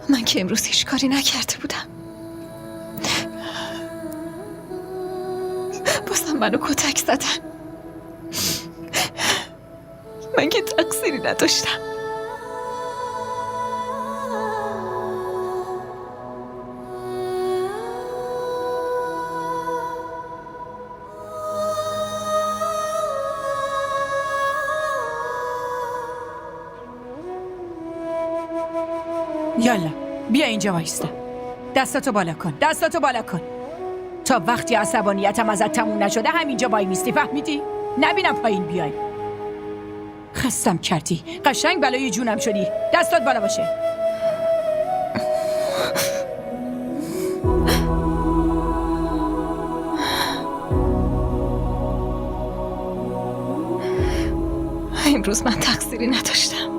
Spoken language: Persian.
من که امروز هیچ کاری نکرده بودم. بازم منو کتک زدن. من که تقصیری نداشتم. یالا بیا اینجا وایستا. دستاتو بالا کن، دستاتو بالا کن. تا وقتی عصبانیتم ازت تموم نشده همینجا وای میستی، فهمیدی؟ نبینم پایین بیای. خستم کردی، قشنگ بلای جونم شدی. دستات بالا باشه. امروز من تقصیری نداشتم.